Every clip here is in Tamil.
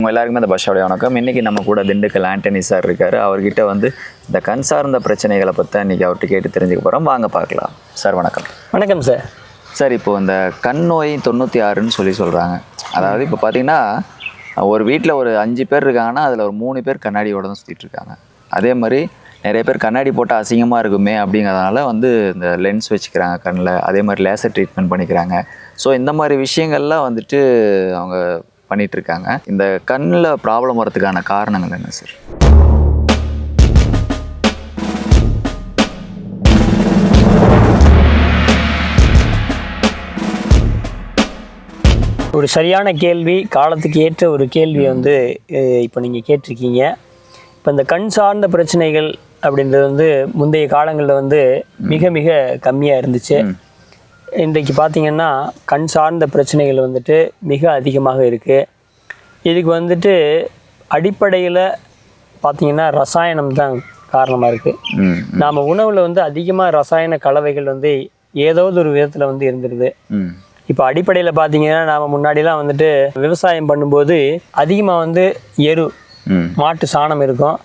உங்கள் எல்லாருக்குமே அந்த பஸ்ஸோடைய வணக்கம். இன்றைக்கி நம்ம கூட திண்டுக்கல் ஆண்டனி சார் இருக்கார். அவர்கிட்ட வந்து இந்த கண் சார்ந்த பிரச்சனைகளை பற்றி இன்றைக்கி அவர்கிட்ட கேட்டு தெரிஞ்சுக்க போகிறோம். வாங்க பார்க்கலாம். சார் வணக்கம். வணக்கம் சார். சார், இப்போது இந்த கண் நோய் 96ன்னு சொல்கிறாங்க. அதாவது இப்போ பார்த்தீங்கன்னா ஒரு வீட்டில் ஒரு 5 பேர் இருக்காங்கன்னா அதில் ஒரு 3 பேர் கண்ணாடியோட தான் சுற்றிட்டு இருக்காங்க. அதே மாதிரி நிறைய பேர் கண்ணாடி போட்டால் அசிங்கமாக இருக்குமே அப்படிங்கிறதுனால வந்து இந்த லென்ஸ் வச்சுக்கிறாங்க கண்ணில். அதே மாதிரி லேசர் ட்ரீட்மெண்ட் பண்ணிக்கிறாங்க. ஸோ இந்த மாதிரி விஷயங்கள்லாம் வந்துட்டு அவங்க பண்ணிகிட்ருக்காங்க. இந்த கண்ணில் ப்ராப்ளம் வரதுக்கான காரணங்கள் என்ன சார்? ஒரு சரியான கேள்வி, காலத்துக்கு ஏற்ற ஒரு கேள்வியை வந்து இப்போ நீங்கள் கேட்டிருக்கீங்க. இப்போ இந்த கண் சார்ந்த பிரச்சனைகள் அப்படின்றது வந்து முந்தைய காலங்களில் வந்து மிக மிக கம்மியாக இருந்துச்சு. இன்றைக்கு பார்த்திங்கன்னா கண் சார்ந்த பிரச்சனைகள் வந்துட்டு மிக அதிகமாக இருக்குது. இதுக்கு வந்துட்டு அடிப்படையில் பார்த்திங்கன்னா ரசாயனம் தான் காரணமாக இருக்குது. நாம் உணவில் வந்து அதிகமாக ரசாயன கலவைகள் வந்து ஏதாவது ஒரு விதத்தில் வந்து இருந்துருது. இப்போ அடிப்படையில் பார்த்தீங்கன்னா நாம் முன்னாடிலாம் வந்துட்டு விவசாயம் பண்ணும்போது அதிகமாக வந்து எரு மாட்டு சாணம் இருக்கும்.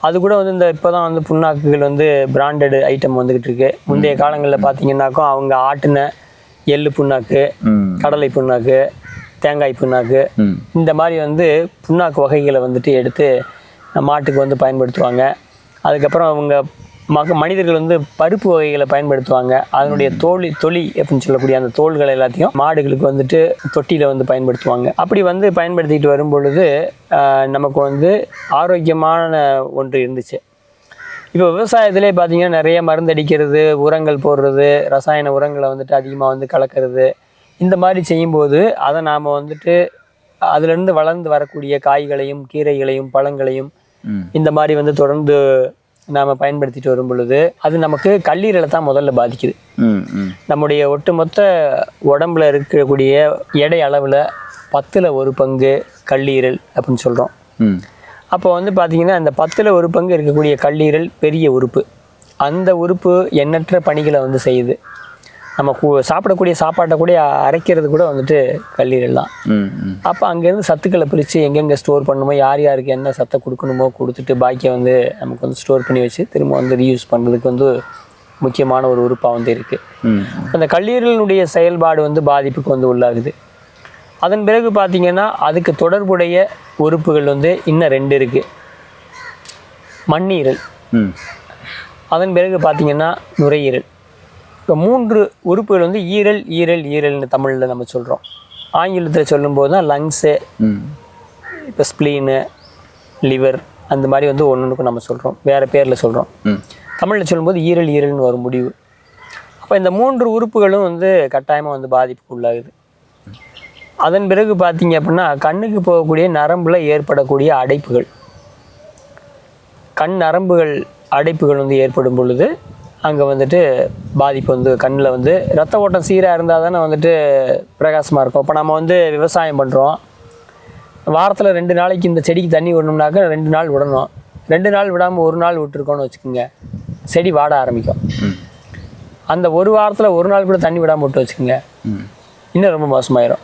அது கூட வந்து இந்த இப்போ தான் வந்து புண்ணாக்குகள் வந்து பிராண்டட் ஐட்டம் வந்துக்கிட்டு இருக்கு. முந்தைய காலங்களில் பார்த்தீங்கன்னாக்கும் அவங்க ஆட்டின எள்ளு புண்ணாக்கு, கடலை புண்ணாக்கு, தேங்காய் புண்ணாக்கு, இந்த மாதிரி வந்து புண்ணாக்கு வகைகளை வந்துட்டு எடுத்து மாட்டுக்கு வந்து பயன்படுத்துவாங்க. அதுக்கப்புறம் அவங்க மனிதர்கள் வந்து பருப்பு வகைகளை பயன்படுத்துவாங்க. அதனுடைய தொலி அப்படின்னு சொல்லக்கூடிய அந்த தோள்கள் எல்லாத்தையும் மாடுகளுக்கு வந்துட்டு தொட்டியில் வந்து பயன்படுத்துவாங்க. அப்படி வந்து பயன்படுத்திட்டு வரும் பொழுது நமக்கு வந்து ஆரோக்கியமான ஒன்று இருந்துச்சு. இப்போ விவசாயத்திலே பார்த்தீங்கன்னா நிறைய மருந்தடிக்கிறது, உரங்கள் போடுறது, ரசாயன உரங்களை வந்துட்டு அதிகமாக வந்து கலக்கிறது, இந்த மாதிரி செய்யும்போது அதை நாம் வந்துட்டு அதுலேருந்து வளர்ந்து வரக்கூடிய காய்களையும் கீரைகளையும் பழங்களையும் இந்த மாதிரி வந்து தொடர்ந்து நாம் பயன்படுத்திட்டு வரும் பொழுது அது நமக்கு கல்லீரலை தான் முதல்ல பாதிக்குது. நம்முடைய ஒட்டுமொத்த உடம்புல இருக்கக்கூடிய எடை அளவில் 10ல் 1 பங்கு கல்லீரல் அப்படின்னு சொல்கிறோம். அப்போ வந்து பார்த்திங்கன்னா அந்த 10ல் 1 பங்கு இருக்கக்கூடிய கல்லீரல் பெரிய உறுப்பு. அந்த உறுப்பு எண்ணற்ற பணிகளை வந்து செய்யுது. நம்ம சாப்பிடக்கூடிய சாப்பாட்டை கூட அரைக்கிறது கூட வந்துட்டு கல்லீரல் தான். அப்போ அங்கேருந்து சத்துக்களை பிரித்து எங்கெங்கே ஸ்டோர் பண்ணணுமோ, யார் யாருக்கு என்ன சத்தை கொடுக்கணுமோ கொடுத்துட்டு பாக்கியை வந்து நமக்கு வந்து ஸ்டோர் பண்ணி வச்சு திரும்ப வந்து ரீயூஸ் பண்ணுறதுக்கு வந்து முக்கியமான ஒரு உறுப்பாக வந்து இருக்குது. அந்த கல்லீரலினுடைய செயல்பாடு வந்து பாதிப்புக்கு வந்து உள்ளாகுது. அதன் பிறகு பார்த்திங்கன்னா அதுக்கு தொடர்புடைய உறுப்புகள் வந்து இன்னும் 2 இருக்குது. மண்ணீரல், அதன் பிறகு பார்த்திங்கன்னா நுரையீரல். இப்போ 3 உறுப்புகள் வந்து ஈரல்னு தமிழில் நம்ம சொல்கிறோம். ஆங்கிலத்தில் சொல்லும்போது தான் லங்ஸு, இப்போ ஸ்ப்ளீனு, லிவர், அந்த மாதிரி வந்து ஒன்றுக்கும் நம்ம சொல்கிறோம், வேறு பேரில் சொல்கிறோம். தமிழில் சொல்லும்போது ஈரல்னு ஒரு முடிவு. அப்போ இந்த 3 உறுப்புகளும் வந்து கட்டாயமாக வந்து பாதிப்புக்கு உள்ளாகுது. அதன் பிறகு பார்த்திங்க அப்படின்னா கண்ணுக்கு போகக்கூடிய நரம்பில் ஏற்படக்கூடிய அடைப்புகள், கண் நரம்புகள் அடைப்புகள் வந்து ஏற்படும் பொழுது அங்கே வந்துட்டு பாதிப்பு வந்து கண்ணில் வந்து ரத்த ஓட்டம் சீராக இருந்தால் தானே வந்துட்டு பிரகாசமாக இருக்கும். இப்போ நம்ம வந்து விவசாயம் பண்ணுறோம், வாரத்தில் 2 நாளைக்கு இந்த செடிக்கு தண்ணி விடணும்னாக்க 2 நாள் விடணும். 2 நாள் விடாமல் 1 நாள் விட்டுருக்கோன்னு வச்சுக்கோங்க, செடி வாட ஆரம்பிக்கும். அந்த ஒரு வாரத்தில் 1 நாள் கூட தண்ணி விடாமல் விட்டு வச்சுக்கோங்க, இன்னும் ரொம்ப மோசமாயிரும்.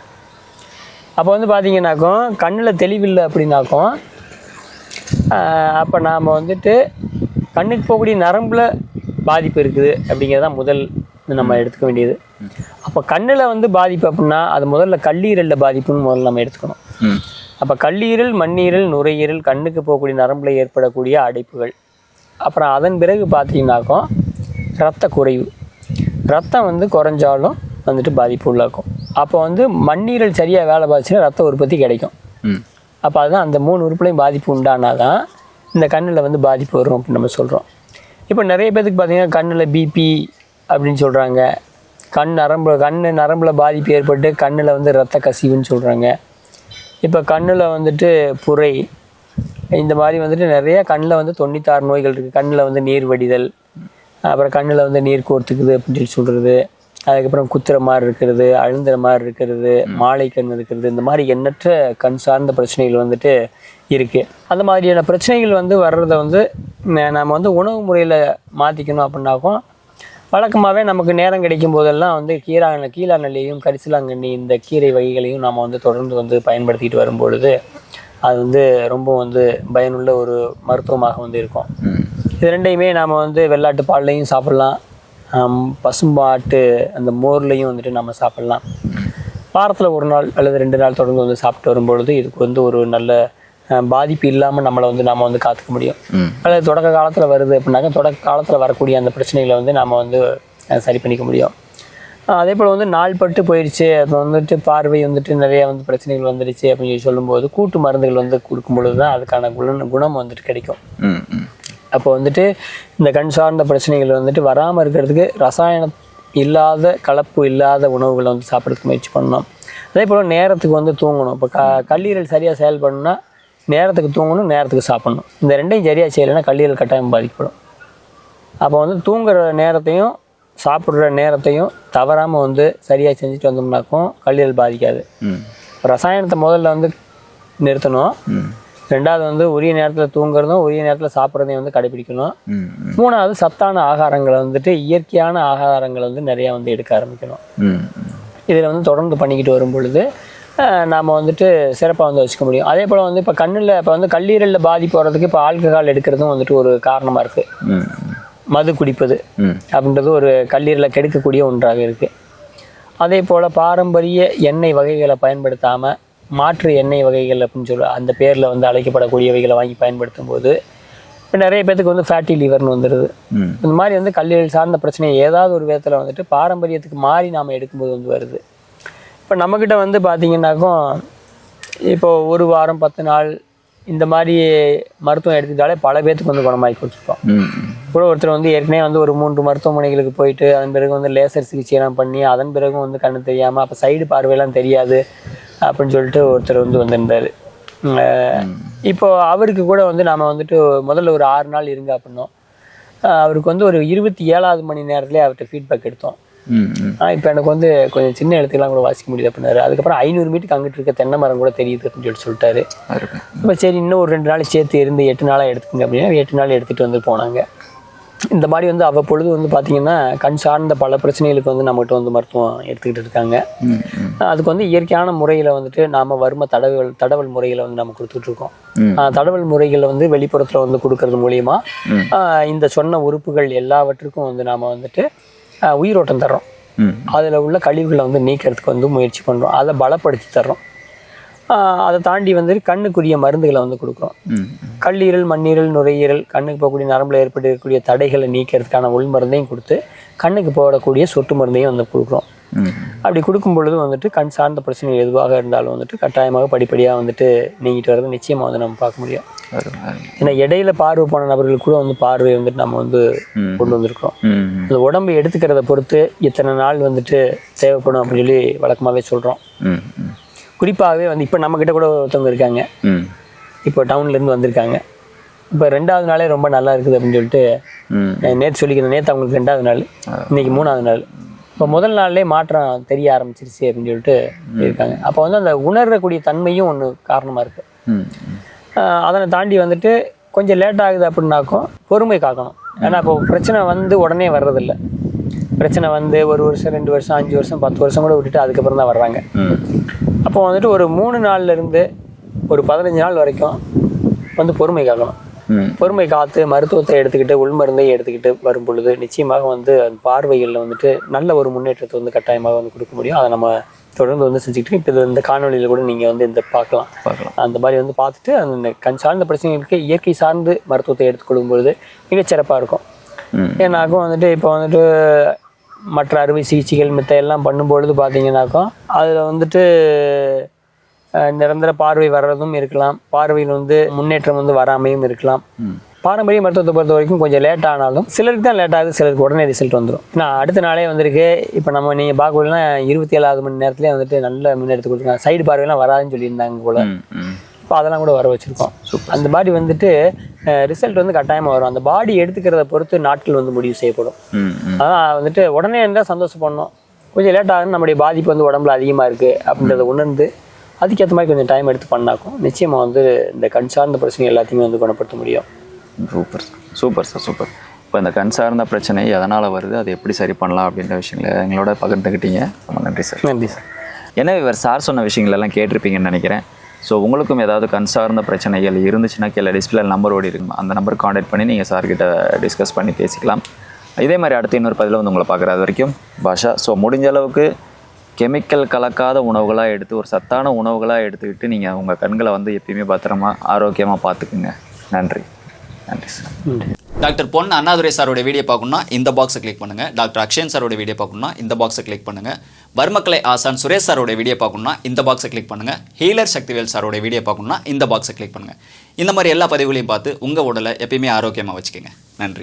அப்போ வந்து பார்த்திங்கனாக்கும் கண்ணில் தெளிவில்லை அப்படின்னாக்கும் அப்போ நாம் வந்துட்டு கண்ணுக்கு போகக்கூடிய நரம்பில் பாதிப்பு இருக்குது அப்படிங்கிறதான் முதல் நம்ம எடுத்துக்க வேண்டியது. அப்போ கண்ணில் வந்து பாதிப்பு அப்படின்னா அது முதல்ல கல்லீரலில் பாதிப்புன்னு முதல்ல நம்ம எடுத்துக்கணும். அப்போ கல்லீரல், மண்ணீரல், நுரையீரல், கண்ணுக்கு போகக்கூடிய நரம்பில் ஏற்படக்கூடிய அடைப்புகள். அப்புறம் அதன் பிறகு பார்த்தீங்கன்னாக்கும் இரத்த குறைவு, ரத்தம் வந்து குறைஞ்சாலும் வந்துட்டு பாதிப்பு உள்ளாக்கும். அப்போ வந்து மண்ணீரல் சரியாக வேலை பார்த்துச்சுன்னா ரத்த உற்பத்தி கிடைக்கும். அப்போ அதுதான் அந்த 3 உறுப்புலையும் பாதிப்பு உண்டானால் தான் இந்த கண்ணில் வந்து பாதிப்பு வரும் அப்படின்னு நம்ம சொல்கிறோம். இப்போ நிறைய பேருக்கு பார்த்திங்கன்னா கண்ணில் பிபி அப்படின்னு சொல்கிறாங்க. கண் நரம்பில் பாதிப்பு ஏற்பட்டு கண்ணில் வந்து ரத்த கசிவுன்னு சொல்கிறாங்க. இப்போ கண்ணில் வந்துட்டு புரை, இந்த மாதிரி வந்துட்டு நிறையா கண்ணில் வந்து 96 நோய்கள் இருக்குது. கண்ணில் வந்து நீர் வடிதல், அப்புறம் கண்ணில் வந்து நீர் கோர்த்துக்குது அப்படின்னு சொல்கிறது, அதுக்கப்புறம் குத்துற மாதிரி இருக்கிறது, அழுந்துற மாதிரி இருக்கிறது, மாலை கண் இருக்கிறது, இந்த மாதிரி எண்ணற்ற கண் சார்ந்த பிரச்சனைகள் வந்துட்டு இருக்குது. அந்த மாதிரியான பிரச்சனைகள் வந்து வர்றதை வந்து நம்ம வந்து உணவு முறையில் மாற்றிக்கணும் அப்படின்னாக்கும் வழக்கமாகவே நமக்கு நேரம் கிடைக்கும் போதெல்லாம் வந்து கீழாநெல்லியும் கரிசலாங்கண்ணி இந்த கீரை வகைகளையும் நாம் வந்து தொடர்ந்து வந்து பயன்படுத்திட்டு வரும்பொழுது அது வந்து ரொம்ப வந்து பயனுள்ள ஒரு மருத்துவமாக வந்து இருக்கும். இது ரெண்டையுமே நாம் வந்து வெள்ளாட்டு பால்லையும் சாப்பிட்லாம், பசும்பாட்டு அந்த மோர்லையும் வந்துட்டு நம்ம சாப்பிட்லாம். வாரத்தில் 1 நாள் அல்லது 2 நாள் தொடர்ந்து வந்து சாப்பிட்டு வரும்பொழுது இதுக்கு வந்து ஒரு நல்ல பாதிப்பு இல்லாமல் நம்மளை வந்து நாம் வந்து காத்துக்க முடியும். அல்லது தொடக்க காலத்தில் வருது அப்படின்னாக்கா தொடக்க காலத்தில் வரக்கூடிய அந்த பிரச்சனைகளை வந்து நாம் வந்து சரி பண்ணிக்க முடியும். அதே போல் வந்து நாள் பட்டு போயிடுச்சு, அப்போ வந்துட்டு பார்வை வந்துட்டு நிறையா வந்து பிரச்சனைகள் வந்துடுச்சு அப்படின்னு சொல்லி சொல்லும்போது கூட்டு மருந்துகள் வந்து கொடுக்கும் பொழுது தான் அதுக்கான குணம் வந்துட்டு கிடைக்கும். அப்போ வந்துட்டு இந்த கண் சார்ந்த பிரச்சனைகள் வந்துட்டு வராமல் இருக்கிறதுக்கு ரசாயனம் இல்லாத கலப்பு இல்லாத உணவுகளை வந்து சாப்பிட்றதுக்கு முயற்சி பண்ணணும். அதே போல் நேரத்துக்கு வந்து தூங்கணும். இப்போ கல்லீரல் சரியாக செயல்படணும்னா நேரத்துக்கு தூங்கணும், நேரத்துக்கு சாப்பிட்ணும். இந்த ரெண்டையும் சரியாக செய்யலைன்னா கல்லீரல் கட்டாயம் பாதிக்கப்படும். அப்போ வந்து தூங்குற நேரத்தையும் சாப்பிட்ற நேரத்தையும் தவறாமல் வந்து சரியாக செஞ்சுட்டு வந்தோம்னாக்கும் கல்லீரல் பாதிக்காது. ரசாயனத்தை முதல்ல வந்து நிறுத்தணும். 2வது வந்து உரிய நேரத்தில் தூங்குறதும் உரிய நேரத்தில் சாப்பிட்றதையும் வந்து கடைபிடிக்கணும். 3வது சத்தான ஆகாரங்களை வந்துட்டு இயற்கையான ஆகாரங்களை வந்து நிறையா வந்து எடுக்க ஆரம்பிக்கணும். இதில் வந்து தொடர்ந்து பண்ணிக்கிட்டு வரும் பொழுது நாம் வந்துட்டு சிறப்பாக வந்து வச்சுக்க முடியும். அதே போல் வந்து இப்போ இப்போ வந்து கல்லீரலில் பாதிப்பு வர்றதுக்கு இப்போ ஆல்கஹால் எடுக்கிறதும் வந்துட்டு ஒரு காரணமாக இருக்குது. மது குடிப்பது அப்படின்றது ஒரு கல்லீரலை கெடுக்கக்கூடிய ஒன்றாக இருக்குது. அதே போல் பாரம்பரிய எண்ணெய் வகைகளை பயன்படுத்தாமல் மாற்று எண்ணெய் வகைகள் அப்படின்னு சொல்லி அந்த பேரில் வந்து அழைக்கப்படக்கூடியவைகளை வாங்கி பயன்படுத்தும் போது இப்போ நிறைய பேத்துக்கு வந்து ஃபேட்டி லிவர்னு வந்துடுது. இந்த மாதிரி வந்து கல்லீரல் சார்ந்த பிரச்சனை ஏதாவது ஒரு விதத்தில் வந்துட்டு பாரம்பரியத்துக்கு மாறி நாம் எடுக்கும்போது வந்து வருது. இப்போ நம்மக்கிட்ட வந்து பார்த்திங்கன்னாக்கும் இப்போ 1 வாரம் 10 நாள் இந்த மாதிரி மருத்துவம் எடுத்துக்கிட்டாலே பல பேத்துக்கு வந்து குணமாகி கொடுத்துருக்கோம். கூட ஒருத்தர் வந்து ஏற்கனவே வந்து ஒரு 3 மருத்துவமனைகளுக்கு போயிட்டு அதன் பிறகு வந்து லேசர் சிகிச்சையெல்லாம் பண்ணி அதன் பிறகும் வந்து கண்ணு தெரியாமல் அப்போ சைடு பார்வையெல்லாம் தெரியாது அப்படின்னு சொல்லிட்டு ஒருத்தர் வந்து வந்திருந்தார். இப்போ அவருக்கு கூட வந்து நாம் வந்துட்டு முதல்ல ஒரு 6 நாள் இருங்க அப்படின்னோம். அவருக்கு வந்து ஒரு 27வது மணி நேரத்துலேயே அவர்கிட்ட ஃபீட்பேக் எடுத்தோம். இப்போ எனக்கு வந்து கொஞ்சம் சின்ன இடத்துக்குலாம் கூட வாசிக்க முடியுது அப்படின்னாரு. அதுக்கப்புறம் 500 மீட்டருக்கு அங்கிட்டு இருக்க தென்னை மரம் கூட தெரியுது அப்படின்னு சொல்லிட்டாரு. இப்போ சரி இன்னும் ஒரு 2 நாள் சேர்த்து இருந்து 8 நாளாக எடுத்துக்கங்க அப்படின்னா 8 நாள் எடுத்துகிட்டு வந்து போனாங்க. இந்த மாதிரி வந்து அவ்வப்பொழுது வந்து பார்த்திங்கன்னா கண் சார்ந்த பல பிரச்சனைகளுக்கு வந்து நம்மகிட்ட வந்து மருத்துவம் எடுத்துக்கிட்டு இருக்காங்க. அதுக்கு வந்து இயற்கையான முறையில் வந்துட்டு நாம் வர்ம தடவல் முறைகளை வந்து நம்ம கொடுத்துட்ருக்கோம். தடவல் முறைகளை வந்து வெளிப்புறத்தில் வந்து கொடுக்கறது மூலிமா இந்த சொன்ன உறுப்புகள் எல்லாவற்றுக்கும் வந்து நாம் வந்துட்டு உயிரோட்டம் தர்றோம். அதில் உள்ள கழிவுகளை வந்து நீக்கிறதுக்கு வந்து முயற்சி பண்ணுறோம். அதை பலப்படுத்தி தர்றோம். அதை தாண்டி வந்து கண்ணுக்குரிய மருந்துகளை வந்து கொடுக்குறோம். கல்லீரல், மண்ணீரல், நுரையீரல், கண்ணுக்கு போகக்கூடிய நரம்பில் ஏற்பட்டிருக்கக்கூடிய தடைகளை நீக்கிறதுக்கான உள் மருந்தையும் கொடுத்து கண்ணுக்கு போடக்கூடிய சொட்டு மருந்தையும் வந்து கொடுக்குறோம். அப்படி கொடுக்கும் பொழுது வந்துட்டு கண் சார்ந்த பிரச்சனைகள் எதுவாக இருந்தாலும் வந்துட்டு கட்டாயமாக படிப்படியாக வந்துட்டு நீங்கிட்டு வர்றது நிச்சயமாக வந்து நம்ம பார்க்க முடியும். ஏன்னா இடையில பார்வை போன நபர்களுக்கு கூட வந்து பார்வை வந்துட்டு நம்ம வந்து கொண்டு வந்திருக்கிறோம். அந்த உடம்பு எடுத்துக்கிறத பொறுத்து இத்தனை நாள் வந்துட்டு தேவைப்படும் அப்படின்னு சொல்லி வழக்கமாகவே சொல்கிறோம். குறிப்பாகவே வந்து இப்போ நம்மக்கிட்ட கூட ஒருத்தவங்க இருக்காங்க, இப்போ டவுன்லேருந்து வந்திருக்காங்க. இப்போ 2வது நாளே ரொம்ப நல்லா இருக்குது அப்படின்னு சொல்லிட்டு நேற்று சொல்லிக்கிறேன். நேற்று அவங்களுக்கு 2வது நாள், இன்னைக்கு 3வது நாள். இப்போ முதல் நாள்லேயே மாற்றம் தெரிய ஆரம்பிச்சிருச்சு அப்படின்னு சொல்லிட்டு இருக்காங்க. அப்போ வந்து அந்த உணரக்கூடிய தன்மையும் ஒன்று காரணமாக இருக்குது. அதனை தாண்டி வந்துட்டு கொஞ்சம் லேட் ஆகுது அப்படின்னாக்கும் பொறுமை காக்கணும். ஏன்னா இப்போ பிரச்சனை வந்து உடனே வர்றதில்லை. பிரச்சனை வந்து 1 வருஷம் 2 வருஷம் 5 வருஷம் 10 வருஷம் கூட விட்டுட்டு அதுக்கப்புறம் தான் வர்றாங்க. அப்போ வந்துட்டு ஒரு 3 நாள்லேருந்து ஒரு 15 நாள் வரைக்கும் வந்து பொறுமை காக்கணும். பொறுமை காத்து மருத்துவத்தை எடுத்துக்கிட்டு உள்மருந்தை எடுத்துக்கிட்டு வரும் பொழுது நிச்சயமாக வந்து அந்த பார்வைகளில் வந்துட்டு நல்ல ஒரு முன்னேற்றத்தை வந்து கட்டாயமாக வந்து கொடுக்க முடியும். அதை நம்ம தொடர்ந்து வந்து செஞ்சுக்கிட்டு இப்போ இந்த காணொலியில் கூட நீங்கள் வந்து இந்த பார்க்கலாம். அந்த மாதிரி வந்து பார்த்துட்டு அந்த கண் சார்ந்த பிரச்சனைகளுக்கு இயற்கை சார்ந்து மருத்துவத்தை எடுத்துக்கொள்ளும் பொழுது மிகச்சிறப்பாக இருக்கும். ஏன்னாக்கும் வந்துட்டு இப்போ வந்துட்டு மற்ற அறுவை சிகிச்சைகள் மித்த எல்லாம் பண்ணும்பொழுது பார்த்தீங்கன்னாக்கும் அதில் வந்துட்டு நிரந்தர பார்வை வர்றதும் இருக்கலாம், பார்வையில் வந்து முன்னேற்றம் வந்து வராமையும் இருக்கலாம். பாரம்பரிய மருத்துவத்தை பொறுத்த வரைக்கும் கொஞ்சம் லேட் ஆனாலும் சிலருக்கு தான் லேட் ஆகுது, சிலருக்கு உடனே ரிசல்ட் வந்துடும். ஏன்னா அடுத்த நாளே வந்திருக்கு. இப்போ நம்ம நீங்கள் பார்க்கணும்னா 27வது மணி நேரத்துலேயே வந்துட்டு நல்ல முன்னேற்றத்தை கொடுத்துருக்காங்க. சைடு பார்வையெல்லாம் வராதுன்னு சொல்லியிருந்தாங்க போல். இப்போ அதெல்லாம் கூட வர வச்சுருக்கோம். அந்த மாதிரி வந்துட்டு ரிசல்ட் வந்து கட்டாயமாக வரும். அந்த பாடி எடுத்துக்கிறத பொறுத்து நாட்கள் வந்து முடிவு செய்யப்படும். அதான் வந்துட்டு உடனே இருந்தால் சந்தோஷப்படணும். கொஞ்சம் லேட் ஆகுது, நம்முடைய பாதிப்பு வந்து உடம்புல அதிகமாக இருக்குது அப்படின்றத உணர்ந்து அதுக்கேற்ற மாதிரி கொஞ்சம் டைம் எடுத்து பண்ணாக்கும் நிச்சயமாக வந்து இந்த கண் சார்ந்த பிரச்சனை எல்லாத்தையுமே வந்து குணப்படுத்த முடியும். Super super sir, super. இப்போ இந்த கண் சார்ந்த பிரச்சனை எதனால் வருது, அதை எப்படி சரி பண்ணலாம் அப்படின்ற விஷயங்களை எங்களோட பகிர்ந்துக்கிட்டீங்க. ரொம்ப நன்றி சார். நன்றி சார். ஏன்னா இவர் சார் சொன்ன விஷயங்களெல்லாம் கேட்டிருப்பீங்கன்னு நினைக்கிறேன். ஸோ உங்களுக்கும் ஏதாவது கண் சார்ந்த பிரச்சனைகள் இருந்துச்சுன்னா கீழே டிஸ்பிளே நம்பர் ஓடி இருக்கும், அந்த நம்பருக்கு காண்டாக்ட் பண்ணி நீங்கள் சார்கிட்ட டிஸ்கஸ் பண்ணி பேசிக்கலாம். இதே மாதிரி அடுத்த இன்னொரு பதிவில் வந்து உங்களை பார்க்குறது வரைக்கும் பாஷா. ஸோ முடிஞ்ச அளவுக்கு கெமிக்கல் கலக்காத உணவுகளாக எடுத்து ஒரு சத்தான உணவுகளாக எடுத்துக்கிட்டு நீங்கள் உங்கள் கண்களை வந்து எப்பயுமே பத்திரமா ஆரோக்கியமாக பார்த்துக்குங்க. நன்றி சார். டாக்டர் பொன் அண்ணாதுரை சாரோட வீடியோ பார்க்கணும்னா இந்த பாக்ஸை கிளிக் பண்ணுங்கள். டாக்டர் அக்ஷயன் சாரோட வீடியோ பார்க்கணும்னா இந்த பாக்ஸை கிளிக் பண்ணுங்கள். பர்மக்கலை ஆசான் சுரேஷ் சாரோட வீடியோ பார்க்கணும்னா இந்த பாக்ஸை கிளிக் பண்ணுங்கள். ஹீலர் சக்திவேல் சாரோட வீடியோ பார்க்கணும்னா இந்த பாக்ஸை கிளிக் பண்ணுங்கள். இந்த மாதிரி எல்லா பதிவுகளையும் பார்த்து உங்கள் உடலை எப்பயுமே ஆரோக்கியமாக வச்சுக்கோங்க.